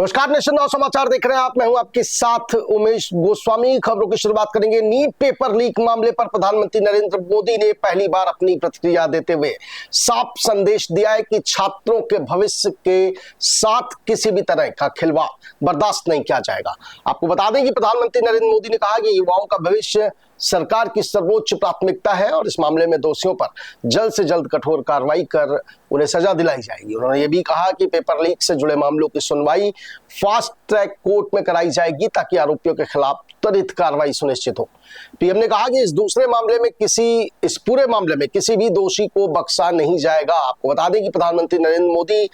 नमस्कार, nation now समाचार देख रहे हैं आप। मैं हूं आपके साथ उमेश गोस्वामी। खबरों की शुरुआत करेंगे नीट पेपर लीक मामले पर। प्रधानमंत्री नरेंद्र मोदी ने पहली बार अपनी प्रतिक्रिया देते हुए साफ संदेश दिया है कि छात्रों के भविष्य के साथ किसी भी तरह का खिलवाड़ बर्दाश्त नहीं किया जाएगा। आपको बता दें कि प्रधानमंत्री नरेंद्र मोदी ने कहा कि युवाओं का भविष्य सरकार की सर्वोच्च प्राथमिकता है और इस मामले में दोषियों पर जल्द से जल्द कठोर कार्रवाई कर उन्हें सजा दिलाई जाएगी। उन्होंने ये भी कहा कि पेपर लीक से जुड़े मामलों की सुनवाई फास्ट ट्रैक कोर्ट में कराई जाएगी ताकि आरोपियों के खिलाफ त्वरित कार्रवाई सुनिश्चित हो। पीएम ने कहा कि इस पूरे मामले में किसी भी दोषी को बख्शा नहीं जाएगा। आपको बता दें कि प्रधानमंत्री नरेंद्र मोदी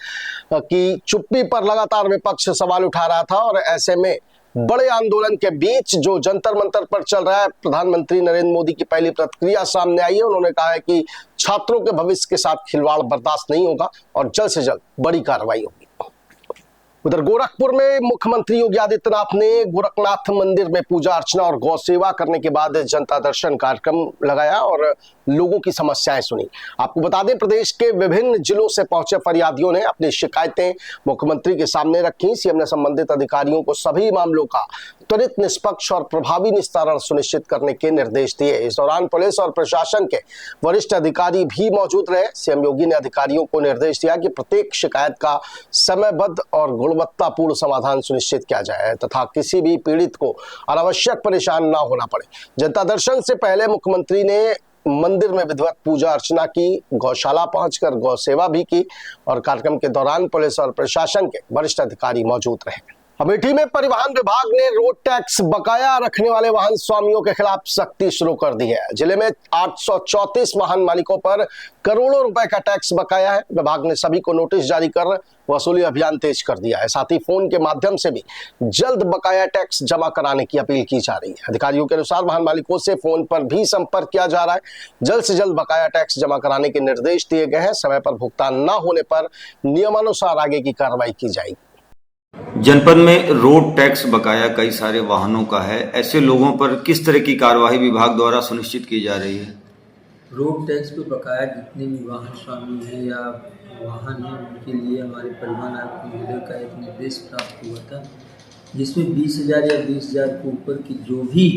की चुप्पी पर लगातार विपक्ष सवाल उठा रहा था और ऐसे में बड़े आंदोलन के बीच जो जंतर मंतर पर चल रहा है, प्रधानमंत्री नरेंद्र मोदी की पहली प्रतिक्रिया सामने आई है। उन्होंने कहा है कि छात्रों के भविष्य के साथ खिलवाड़ बर्दाश्त नहीं होगा और जल्द से जल्द बड़ी कार्रवाई होगी। उधर गोरखपुर में मुख्यमंत्री योगी आदित्यनाथ ने गोरखनाथ मंदिर में पूजा अर्चना और गौ सेवा करने के बाद जनता दर्शन कार्यक्रम लगाया और लोगों की समस्याएं सुनी। आपको बता दें, प्रदेश के विभिन्न जिलों से पहुंचे फरियादियों ने अपनी शिकायतें मुख्यमंत्री के सामने रखी। सीएम ने संबंधित अधिकारियों को सभी मामलों का त्वरित, निष्पक्ष और प्रभावी निस्तारण सुनिश्चित करने के निर्देश दिए। इस दौरान पुलिस और प्रशासन के वरिष्ठ अधिकारी भी मौजूद रहे। सीएम योगी ने अधिकारियों को निर्देश दिया कि प्रत्येक शिकायत का समयबद्ध और गुणवत्तापूर्ण समाधान सुनिश्चित किया जाए तथा किसी भी पीड़ित को अनावश्यक परेशान न होना पड़े। जनता दर्शन से पहले मुख्यमंत्री ने मंदिर में विधिवत पूजा अर्चना की, गौशाला पहुंचकर गौ सेवा भी की और कार्यक्रम के दौरान पुलिस और प्रशासन के वरिष्ठ अधिकारी मौजूद रहे। अमेठी में परिवहन विभाग ने रोड टैक्स बकाया रखने वाले वाहन स्वामियों के खिलाफ सख्ती शुरू कर दी है। जिले में 834 वाहन मालिकों पर करोड़ों रुपए का टैक्स बकाया है। विभाग ने सभी को नोटिस जारी कर वसूली अभियान तेज कर दिया है। साथ ही फोन के माध्यम से भी जल्द बकाया टैक्स जमा कराने की अपील की जा रही है। अधिकारियों के अनुसार वाहन मालिकों से फोन पर भी संपर्क किया जा रहा है। जल्द से जल्द बकाया टैक्स जमा कराने के निर्देश दिए गए हैं। समय पर भुगतान न होने पर नियमानुसार आगे की कार्रवाई की जाएगी। जनपद में रोड टैक्स बकाया कई सारे वाहनों का है। ऐसे लोगों पर किस तरह की कार्यवाही विभाग द्वारा सुनिश्चित की जा रही है? रोड टैक्स पे बकाया जितने भी वाहन स्वामी हैं या वाहन हैं, उनके लिए हमारे परिवहन आयुक्त महोदय का एक निर्देश प्राप्त हुआ था, जिसमें 20,000 या 20,000 के ऊपर की जो भी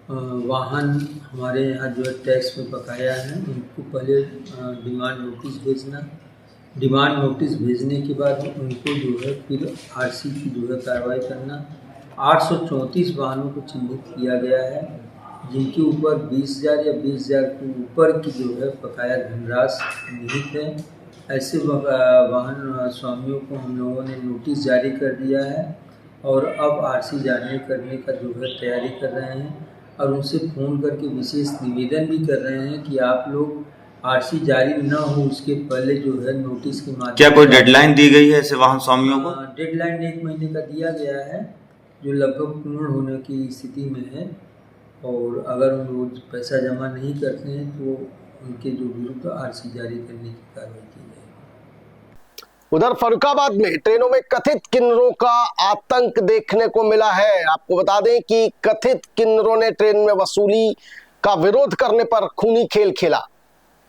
वाहन हमारे यहाँ जो है टैक्स में बकाया है, उनको पहले डिमांड नोटिस भेजना। डिमांड नोटिस भेजने के बाद उनको जो है फिर आरसी की जो है कार्रवाई करना। 834 वाहनों को चिन्हित किया गया है जिनके ऊपर 20,000 या 20,000 के ऊपर की जो है बकाया धनराशि निहित है। ऐसे वाहन स्वामियों को हम लोगों ने नोटिस जारी कर दिया है और अब आरसी जारी करने का जो है तैयारी कर रहे हैं और उनसे फ़ोन करके विशेष निवेदन भी कर रहे हैं कि आप लोग आरसी जारी न हो उसके पहले जो है नोटिस के माध्यम। क्या कोई डेडलाइन दी गई है ऐसे वाहन स्वामियों को? डेडलाइन 1 महीने का दिया गया है जो लगभग पूर्ण होने की स्थिति में है और अगर वो पैसा जमा नहीं करते हैं तो उनके जो विरुद्ध आरसी जारी करने की कार्रवाई की जाएगी। उधर फर्रुखाबाद में ट्रेनों में कथित किन्नरों का आतंक देखने को मिला है। आपको बता दें कि कथित किन्नरों ने ट्रेन में वसूली का विरोध करने पर खूनी खेल खेला।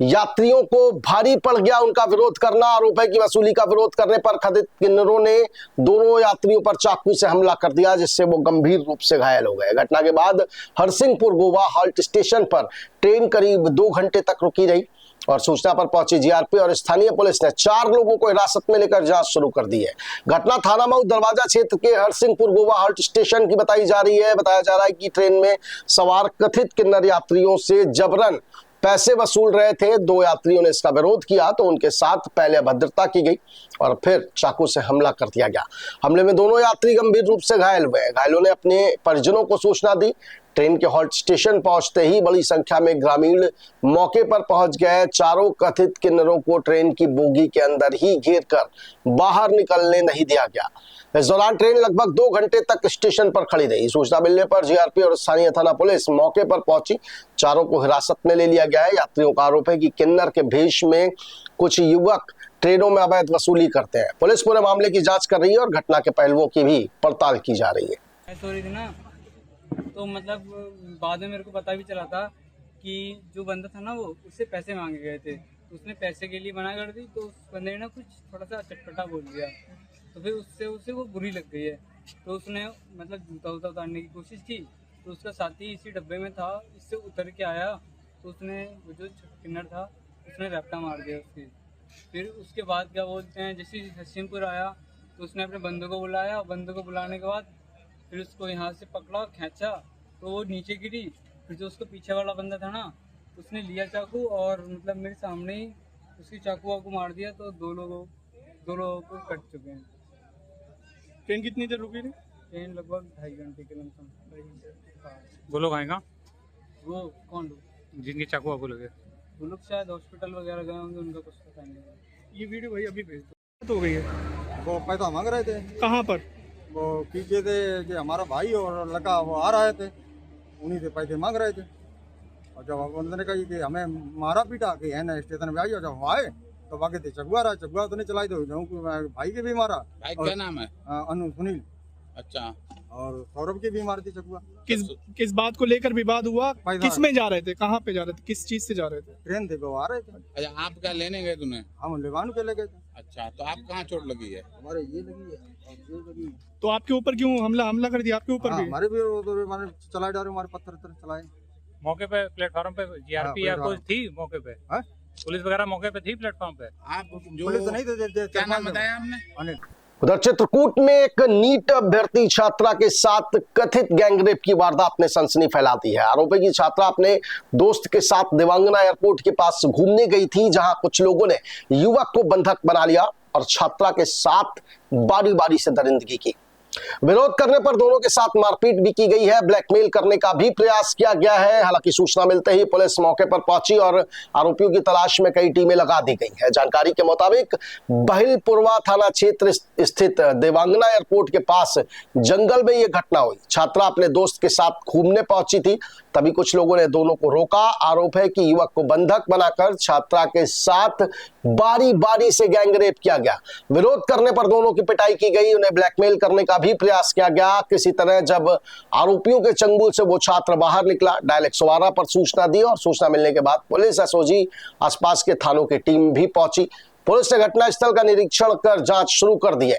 यात्रियों को भारी पड़ गया उनका विरोध करना। रुपए की वसूली का विरोध करने पर कथित किन्नरों ने दोनों यात्रियों पर चाकू से हमला कर दिया, जिससे वो गंभीर रूप से घायल हो गए। घटना के बाद हरसिंहपुर गोवा हॉल्ट स्टेशन पर ट्रेन करीब 2 घंटे तक रुकी रही और सूचना पर पहुंची जीआरपी और स्थानीय पुलिस ने 4 लोगों को हिरासत में लेकर जांच शुरू कर दी है। घटना थाना मऊ दरवाजा क्षेत्र के हरसिंहपुर गोवा हॉल्ट स्टेशन की बताई जा रही है। बताया जा रहा है कि ट्रेन में सवार कथित किन्नर यात्रियों से जबरन पैसे वसूल रहे थे। 2 यात्रियों ने इसका विरोध किया तो उनके साथ पहले अभद्रता की गई और फिर चाकू से हमला कर दिया गया। हमले में दोनों यात्री गंभीर रूप से घायल हुए। घायलों ने अपने परिजनों को सूचना दी। ट्रेन के हॉल्ट स्टेशन पहुंचते ही बड़ी संख्या में ग्रामीण मौके पर पहुंच गए। चारों कथित किन्नरों को ट्रेन की बोगी के अंदर ही घेर कर बाहर निकलने नहीं दिया गया। इस दौरान ट्रेन लगभग 2 घंटे तक स्टेशन पर खड़ी रही। सूचना मिलने पर जीआरपी और स्थानीय थाना पुलिस मौके पर पहुंची। चारों को हिरासत में ले लिया गया है। यात्रियों का आरोप है कि किन्नर के भेष में कुछ युवक ट्रेनों में अवैध वसूली करते हैं। पुलिस पूरे मामले की जांच कर रही है और घटना के पहलुओं की भी पड़ताल की जा रही है। सॉरी थी ना, तो मतलब बाद में मेरे को पता भी चला था कि जो बंदा था ना वो उससे पैसे मांगे गए थे, तो उसने पैसे के लिए मना कर दी। तो उस बंदे ने ना कुछ थोड़ा सा चटपटा बोल दिया तो फिर उससे उसे वो बुरी लग गई है। तो उसने मतलब जूता वूता उतारने की कोशिश की, तो उसका साथी इसी डब्बे में था, इससे उतर के आया, तो उसने वो जो किन्नर था उसने रैप्टा मार दिया उसकी। फिर उसके बाद क्या बोलते हैं, जैसे ही हसीमपुर आया तो उसने अपने बंदों को बुलाया, बंदों को बुलाने के बाद फिर उसको यहाँ से पकड़ा, खींचा, तो वो नीचे गिरी। फिर जो उसको पीछे वाला बंदा था ना, उसने लिया चाकू और मतलब मेरे सामने ही उसकी चाकू वाकू मार दिया, तो दो लोगों को कट चुके हैं। ट्रेन कितनी देर रुकी थी? ट्रेन लगभग 2.5 घंटे के लमसम। हाँ। वो लोग आएगा वो कौन लोग? जिनके चाकू वाकू लगे। वो लोग शायद हॉस्पिटल वगैरह गए होंगे, उनका कुछ पता नहीं। ये वीडियो भाई अभी भेज दो। तो हो गई है। वो पैसा मांग रहे थे, कहाँ पर? वो पीछे थे कि हमारा भाई और लड़का वो आ रहे थे, उन्हीं से पैसे मांग रहे थे। और जब उन्होंने कहा कि हमें मारा पीटा कि है ना स्टेशन में आइए, जब हम आए तो बाकी थे चकुआ रहा, चकुआ तो नहीं चलाई, दो भाई के भी मारा। भाई क्या नाम है? अनु सुनील। अच्छा। और सौरभ की भी मारी थी चकुआ। किस बात को लेकर विवाद हुआ? पैसा। किस में जा रहे थे, कहाँ पे जा रहे थे, किस चीज से जा रहे थे? ट्रेन थे, वो आ रहे थे, अच्छा, आप क्या लेने गए तूने? हम लेवान के ले गए थे। अच्छा, तो आप कहाँ चोट लगी है? हमारे ये लगी है और ये लगी है। तो आपके ऊपर क्यों हमला कर दिया? आपके ऊपर हाँ, भी? हमारे भी हमारे चलाए डाले, हमारे पत्थर चलाए। मौके पे प्लेटफॉर्म पे जीआरपी या कुछ थी मौके पे? हाँ? पुलिस वगैरह मौके पे थी प्लेटफॉर्म पे? आप जो पुलिस तो नहीं थे, क्या नाम बताया आपने? अनिल। उधर चित्रकूट में एक नीट अभ्यर्थी छात्रा के साथ कथित गैंगरेप की वारदात ने सनसनी फैला दी है। आरोप है कि छात्रा अपने दोस्त के साथ देवांगना एयरपोर्ट के पास घूमने गई थी, जहां कुछ लोगों ने युवक को बंधक बना लिया और छात्रा के साथ बारी बारी से दरिंदगी की। विरोध करने पर दोनों के साथ मारपीट भी की गई है, ब्लैकमेल करने का भी प्रयास किया गया है। हालांकि सूचना मिलते ही पुलिस मौके पर पहुंची और आरोपियों की तलाश में कई टीमें लगा दी गई हैं। जानकारी के मुताबिक बहिलपुरवा थाना क्षेत्र स्थित देवांगना एयरपोर्ट के पास जंगल में यह घटना हुई। छात्रा अपने दोस्त के साथ घूमने पहुंची थी, तभी कुछ लोगों ने दोनों को रोका। आरोप है कि युवक को बंधक बनाकर छात्रा के साथ बारी बारी से गैंगरेप किया गया। विरोध करने पर दोनों की पिटाई की गई, उन्हें ब्लैकमेल करने का भी प्रयास किया गया। किसी तरह जब आरोपियों के चंगुल से वो छात्र बाहर निकला, डायल 112 पर सूचना दी और सूचना मिलने के बाद पुलिस, एसओजी, आसपास के थानों की टीम भी पहुंची। पुलिस ने घटनास्थल का निरीक्षण कर जांच शुरू कर दी है।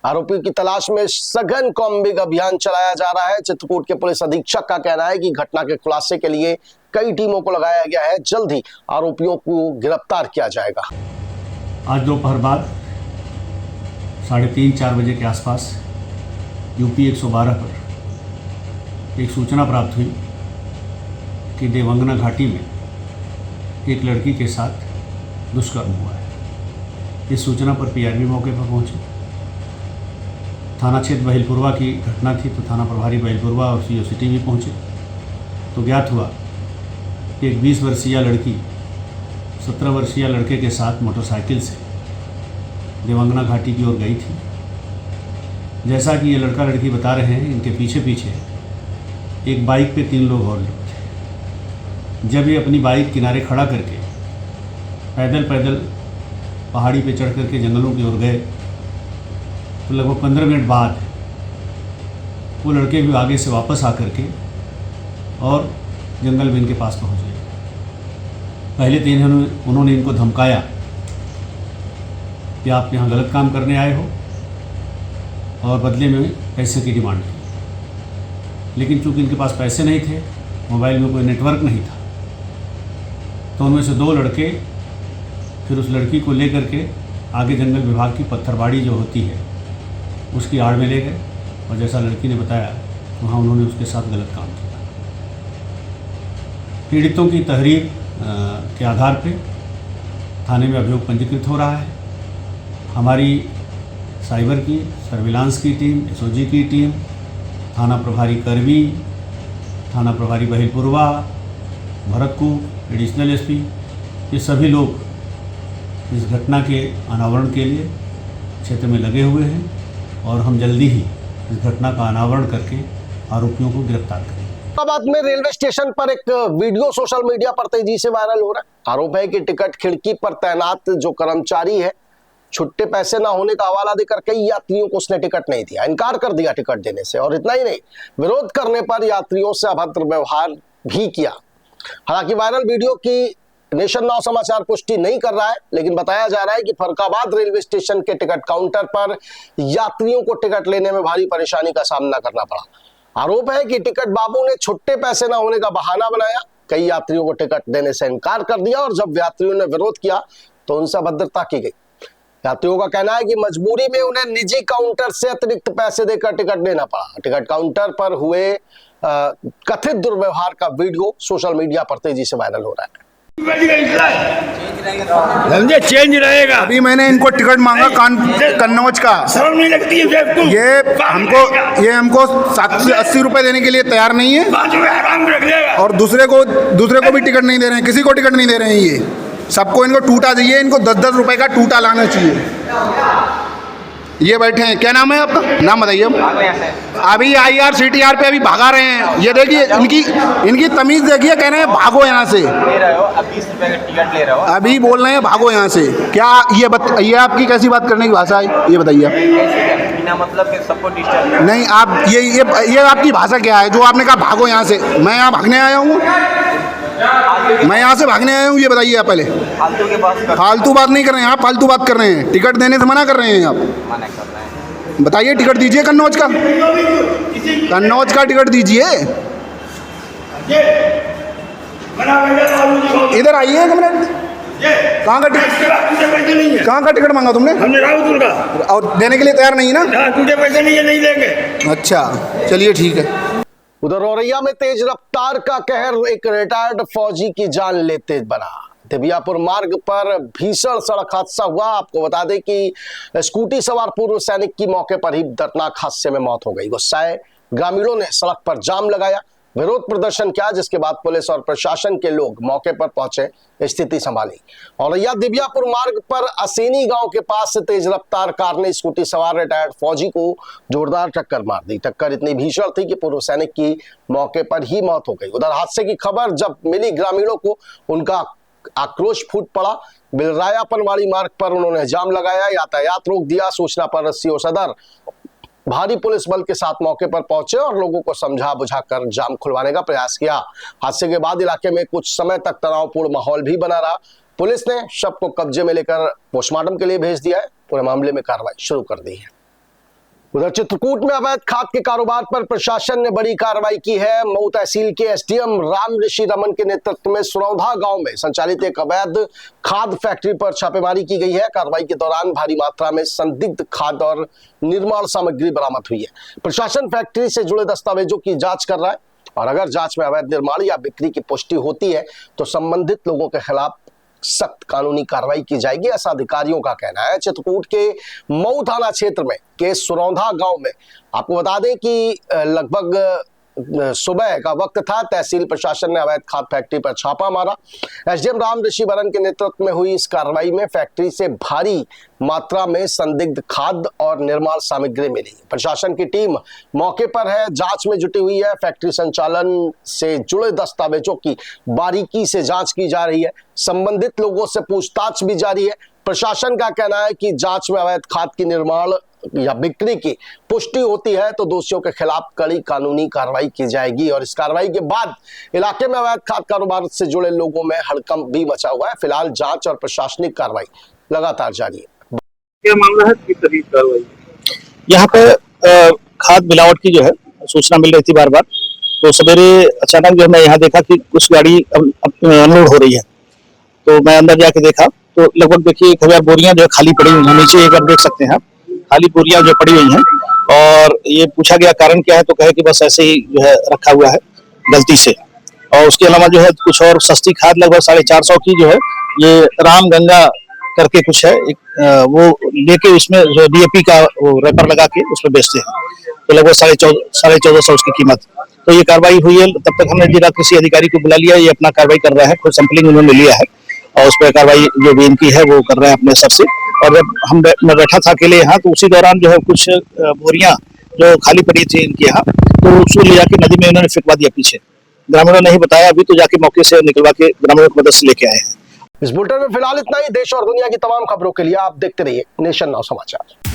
आरोपियों की तलाश में सघन कॉम्बिंग अभियान चलाया जा रहा है। चित्रकूट के पुलिस अधीक्षक का कहना है कि घटना के खुलासे के लिए कई टीमों को लगाया गया है। जल्द ही आरोपियों को गिरफ्तार किया जाएगा। आज दोपहर बाद 3:30-4 बजे के आसपास यूपी 112 पर एक सूचना प्राप्त हुई कि देवांगना घाटी में एक लड़की के साथ दुष्कर्म हुआ है। इस सूचना पर पीआरबी मौके पर पहुंचे। थाना क्षेत्र बहिलपुरवा की घटना थी, तो थाना प्रभारी बहिलपुरवा और सीओ सिटी भी पहुंचे। तो ज्ञात हुआ कि एक 20 वर्षीय लड़की 17 वर्षीय लड़के के साथ मोटरसाइकिल से देवांगना घाटी की ओर गई थी। जैसा कि ये लड़का लड़की बता रहे हैं, इनके पीछे पीछे एक बाइक पे 3 लोग और थे। जब ये अपनी बाइक किनारे खड़ा करके पैदल पहाड़ी पे चढ़ करके जंगलों की ओर गए, तो लगभग 15 मिनट बाद वो लड़के भी आगे से वापस आकर के और जंगल में इनके पास पहुंच गए। पहले तो उन्होंने इनको धमकाया कि आप यहाँ गलत काम करने आए हो, और बदले में पैसे की डिमांड की। लेकिन चूंकि इनके पास पैसे नहीं थे, मोबाइल में कोई नेटवर्क नहीं था, तो उनमें से 2 लड़के फिर उस लड़की को लेकर के आगे जंगल विभाग की पत्थरबाड़ी जो होती है उसकी आड़ में ले गए, और जैसा लड़की ने बताया वहाँ उन्होंने उसके साथ गलत काम किया। पीड़ितों की तहरीर के आधार पर थाने में अभियोग पंजीकृत हो रहा है। हमारी साइबर की, सर्विलांस की टीम, एसओजी की टीम, थाना प्रभारी करवी, थाना प्रभारी बहिलपुरवा, भरतपुर, एडिशनल एसपी, ये सभी लोग इस घटना के अनावरण के लिए क्षेत्र में लगे हुए हैं, और हम जल्दी ही इस घटना का अनावरण करके आरोपियों को गिरफ्तार करेंगे। बाद में रेलवे स्टेशन पर एक वीडियो सोशल मीडिया पर तेजी से वायरल हो रहा है। आरोप है कि टिकट खिड़की पर तैनात जो कर्मचारी है, छुट्टे पैसे ना होने का हवाला देकर कई यात्रियों को उसने टिकट नहीं दिया, इनकार कर दिया टिकट देने से। और इतना ही नहीं, विरोध करने पर यात्रियों से अभद्र व्यवहार भी किया। हालांकि वायरल वीडियो की नेशन नाउ समाचार पुष्टि नहीं कर रहा है, लेकिन बताया जा रहा है कि फर्रुखाबाद रेलवे स्टेशन के टिकट काउंटर पर यात्रियों को टिकट लेने में भारी परेशानी का सामना करना पड़ा। आरोप है कि टिकट बाबू ने छुट्टे पैसे न होने का बहाना बनाया, कई यात्रियों को टिकट देने से इनकार कर दिया और जब यात्रियों ने विरोध किया तो उनसे अभद्रता की गई। यात्रियों का कहना है कि मजबूरी में उन्हें निजी काउंटर से अतिरिक्त पैसे देकर टिकट लेना पड़ा। टिकट काउंटर पर हुए कथित दुर्व्यवहार का वीडियो सोशल मीडिया पर तेजी से वायरल हो रहा है। समझे, चेंज रहेगा। अभी मैंने इनको टिकट मांगा कन्नौज का, शर्म नहीं लगती है ये हमको 80 रुपए देने के लिए तैयार नहीं है 5 रुपए आराम रख देगा। और दूसरे को भी टिकट नहीं दे रहे हैं, किसी को टिकट नहीं दे रहे हैं। ये सबको इनको टूटा चाहिए, इनको 10-10 रुपए का टूटा लाना चाहिए। ये बैठे हैं, क्या नाम है आपका? नाम बताइए। अभी IRCTR पे अभी भागा रहे हैं। ये देखिए इनकी तमीज देखिए, कह रहे हैं भागो यहाँ से। ले रहे हो, अब 20 रुपए का टिकट ले रहे हो, अभी बोल रहे हैं भागो यहाँ से। क्या ये आपकी कैसी बात करने की भाषा है, ये बताइए। बिना मतलब के सबको डिस्टर्ब नहीं, आप ये आपकी भाषा क्या है जो आपने कहा भागो यहाँ से? मैं यहाँ भागने आया हूँ, मैं यहाँ से भागने आया हूँ, ये बताइए आप पहले। फालतू के पास फालतू बात नहीं कर रहे हैं आप, फालतू बात कर रहे हैं। टिकट देने से मना कर रहे हैं आप। मना कर रहे हैं। बताइए, टिकट दीजिए कन्नौज का टिकट दीजिए। इधर आइए एक मिनट। कहाँ का टिकट मांगा तुमने? हमने रावतपुर का। और देने के लिए तैयार नहीं ना? तुझे पैसे नहीं है, नहीं देंगे। अच्छा, चलिए ठीक है। उधर औरैया में तेज रफ्तार का कहर एक रिटायर्ड फौजी की जान लेते बना। देवियापुर मार्ग पर भीषण सड़क हादसा हुआ। आपको बता दें कि स्कूटी सवार पूर्व सैनिक की मौके पर ही दर्दनाक हादसे में मौत हो गई। गुस्साए ग्रामीणों ने सड़क पर जाम लगाया, विरोध प्रदर्शन किया, जिसके बाद पुलिस और प्रशासन के लोग मौके पर पहुंचे, स्थिति संभाली। औरैया दिव्यापुर मार्ग पर असेनी गांव के पास से तेज रफ्तार कार ने स्कूटी सवार रिटायर्ड फौजी को जोरदार टक्कर मार दी। टक्कर इतनी भीषण थी कि पूर्व सैनिक की मौके पर ही मौत हो गई। उधर हादसे की खबर जब मिली ग्रामीणों को, उनका आक्रोश फूट पड़ा। बिलराया पनवाड़ी मार्ग पर उन्होंने जाम लगाया, यातायात रोक दिया। सूचना पर सीओ सदर भारी पुलिस बल के साथ मौके पर पहुंचे और लोगों को समझा बुझाकर जाम खुलवाने का प्रयास किया। हादसे के बाद इलाके में कुछ समय तक तनावपूर्ण माहौल भी बना रहा। पुलिस ने शव को कब्जे में लेकर पोस्टमार्टम के लिए भेज दिया है। पूरे मामले में कार्रवाई शुरू कर दी है। उधर चित्रकूट में अवैध खाद के कारोबार पर प्रशासन ने बड़ी कार्रवाई की है। मऊ तहसील के एसडीएम राम ऋषि रमन के नेतृत्व में सुरौधा गांव में संचालित एक अवैध खाद फैक्ट्री पर छापेमारी की गई है। कार्रवाई के दौरान भारी मात्रा में संदिग्ध खाद और निर्माण सामग्री बरामद हुई है। प्रशासन फैक्ट्री से जुड़े दस्तावेजों की जांच कर रहा है और अगर जांच में अवैध निर्माण या बिक्री की पुष्टि होती है तो संबंधित लोगों के खिलाफ सख्त कानूनी कार्रवाई की जाएगी, ऐसा अधिकारियों का कहना है। चित्रकूट के मऊ थाना क्षेत्र में के सुरौधा गांव में आपको बता दें कि लगभग सुबह का वक्त था। तहसील प्रशासन ने अवैध खाद फैक्ट्री पर छापा मारा। एसडीएम राम ऋषि बरन के नेतृत्व में हुई इस कार्रवाई में फैक्ट्री से भारी मात्रा में संदिग्ध खाद और निर्माण सामग्री मिली। प्रशासन की टीम मौके पर है, जांच में जुटी हुई है। फैक्ट्री संचालन से जुड़े दस्तावेजों की बारीकी से जांच की जा रही है। संबंधित लोगों से पूछताछ भी जारी है। प्रशासन का कहना है कि जांच में अवैध खाद की निर्माण या बिक्री की पुष्टि होती है तो दोषियों के खिलाफ कड़ी कानूनी कार्रवाई की जाएगी और इस कार्रवाई के बाद इलाके में अवैध खाद कारोबार से जुड़े लोगों में हड़कंप भी मचा हुआ है। फिलहाल जांच और प्रशासनिक कार्रवाई लगातार जारी है। क्या मामला है? किस तरीके की कार्रवाई? यहाँ पे खाद मिलावट की जो है सूचना मिल रही थी बार बार, तो सवेरे अचानक जो है मैं यहाँ देखा कि कुछ गाड़ी अनलोड हो रही है, तो मैं अंदर जाके देखा तो लगभग देखिए 1000 बोरियां जो है खाली पड़ी हुई हैं। नीचे एक बार देख सकते हैं, खाली बोरियां जो पड़ी हुई हैं। और ये पूछा गया कारण क्या है, तो कहे कि बस ऐसे ही जो है रखा हुआ है गलती से। और उसके अलावा जो है कुछ और सस्ती खाद लगभग 450 की जो है ये राम गंगा करके कुछ है, वो लेके उसमें जो DAP का वो रैपर लगा के उसमें बेचते हैं, तो लगभग 1450 उसकी कीमत। तो ये कार्रवाई हुई है। तब तक हमने जिला कृषि अधिकारी को बुला लिया, ये अपना कार्रवाई कर रहा है। खुद सैंपलिंग उन्होंने लिया है और उस पर कार्रवाई जो भी इनकी है वो कर रहे हैं अपने स्तर से। और जब मैं बैठा था अकेले यहाँ, तो उसी दौरान जो है कुछ बोरियां जो खाली पड़ी थी इनके यहाँ, तो उसको ले जाके नदी में इन्होंने फेंकवा दिया पीछे। ग्रामीणों ने नहीं बताया अभी, तो जाके मौके से निकलवा के ग्रामीणों की मदद से लेके आए हैं। इस बुलेटिन में फिलहाल इतना ही। देश और दुनिया की तमाम खबरों के लिए आप देखते रहिए नेशन नाउ समाचार।